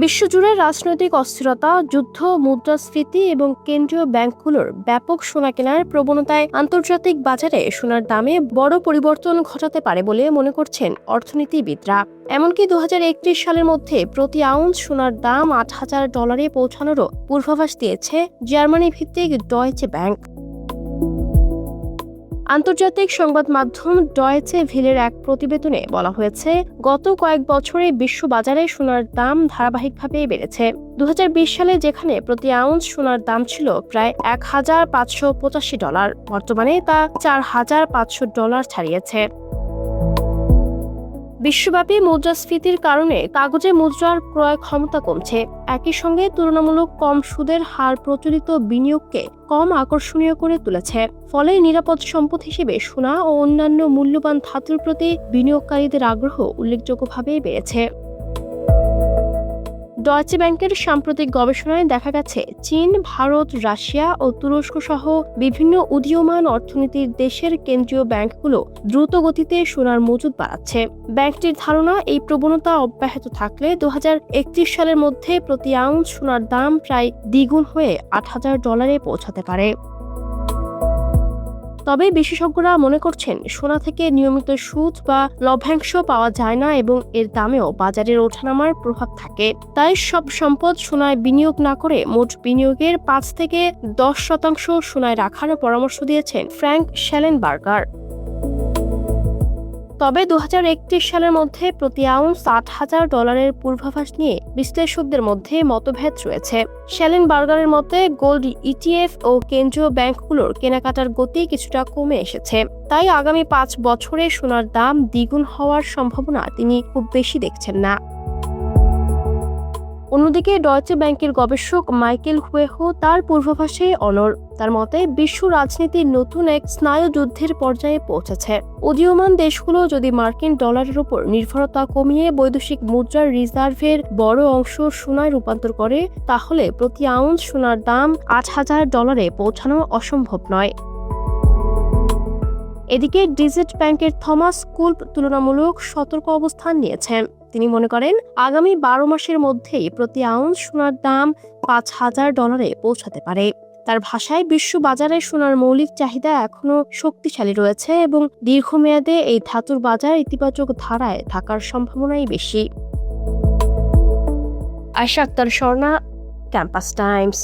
বিশ্বজুড়ে রাজনৈতিক অস্থিরতা, যুদ্ধ, মুদ্রাস্ফীতি এবং কেন্দ্রীয় ব্যাংকগুলোর ব্যাপক সোনা কেনার প্রবণতায় আন্তর্জাতিক বাজারে সোনার দামে বড় পরিবর্তন ঘটাতে পারে বলে মনে করছেন অর্থনীতিবিদরা। এমনকি 2031 সালের মধ্যে প্রতি আউন্স সোনার দাম $8,000 পৌঁছানোরও পূর্বাভাস দিয়েছে জার্মানি ভিত্তিক ডয়েচে ব্যাংক। আন্তর্জাতিক সংবাদ মাধ্যম ডয়েচে ভেলের এক প্রতিবেদনে বলা হয়েছে, গত কয়েক বছরে বিশ্ব বাজারে সোনার দাম ধারাবাহিকভাবে বেড়েছে। 2020 সালে যেখানে প্রতি আউন্স সোনার দাম ছিল প্রায় $1,585, বর্তমানে তা $4,500 ছাড়িয়েছে। বিশ্বব্যাপী মুদ্রাস্ফীতির কারণে কাগজে মুদ্রার ক্রয় ক্ষমতা কমছে। একই সঙ্গে তুলনামূলক কম সুদের হার প্রচলিত বিনিয়োগকে কম আকর্ষণীয় করে তুলেছে। ফলে নিরাপদ সম্পদ হিসেবে সোনা ও অন্যান্য মূল্যবান ধাতুর প্রতি বিনিয়োগকারীদের আগ্রহ উল্লেখযোগ্যভাবে বেড়েছে। ডয়েচে ব্যাংকের সাম্প্রতিক গবেষণায় দেখা গেছে, চীন, ভারত, রাশিয়া ও তুরস্ক সহ বিভিন্ন উদীয়মান অর্থনীতির দেশের কেন্দ্রীয় ব্যাংকগুলো দ্রুত গতিতে সোনার মজুদ বাড়াচ্ছে। ব্যাংকটির ধারণা, এই প্রবণতা অব্যাহত থাকলে 2031 সালের মধ্যে প্রতি আউন্স সোনার দাম প্রায় দ্বিগুণ হয়ে $8,000 পৌঁছাতে পারে। তবে বিশেষজ্ঞরা মনে করছেন, সোনা থেকে নিয়মিত সুদ বা লভ্যাংশ পাওয়া যায় না এবং এর দামেও বাজারের ওঠানামার প্রভাব থাকে। তাই সব সম্পদ সোনায় বিনিয়োগ না করে মোট বিনিয়োগের 5 থেকে 10% সোনায় রাখার পরামর্শ দিয়েছেন ফ্র্যাঙ্ক শেলেনবার্গার। তবে 2031 সালের মধ্যে প্রতি আউন্স $8,000 পূর্বাভাস নিয়ে বিশ্লেষকদের মধ্যে মতভেদ রয়েছে। শেলেনবার্গারের মতে, গোল্ড ইটিএফ ও কেন্দ্রীয় ব্যাংকগুলোর কেনাকাটার গতি কিছুটা কমে এসেছে। তাই আগামী 5 বছরে সোনার দাম দ্বিগুণ হওয়ার সম্ভাবনা তিনি খুব বেশি দেখছেন না। অন্যদিকে ডয়েচে ব্যাংকের গবেষক মাইকেল হুয়েহো তার পূর্বাভাসে অনড়। তার মতে, বিশ্ব রাজনীতির নতুন এক স্নায়ুযুদ্ধের পর্যায়ে পৌঁছেছে। উদীয়মান দেশগুলো যদি মার্কিন ডলারের উপর নির্ভরতা কমিয়ে বৈদেশিক মুদ্রার রিজার্ভের বড় অংশ সোনায় রূপান্তর করে, তাহলে প্রতি আউন্স সোনার দাম $8,000 পৌঁছানো অসম্ভব নয়। এদিকে ডিজেট ব্যাংকের থমাস কুল্প তুলনামূলক সতর্ক অবস্থান নিয়েছেন। তিনি মনে করেন, আগামী 12 মাসের মধ্যেই প্রতি আউন্স সোনার দাম $5,000 পৌঁছাতে পারে। তার ভাষায়, বিশ্ব বাজারে সোনার মৌলিক চাহিদা এখনো শক্তিশালী রয়েছে এবং দীর্ঘমেয়াদে এই ধাতুর বাজার ইতিবাচক ধারায় থাকার সম্ভাবনাই বেশি। Ayesha Akter Swarna, Campus Times.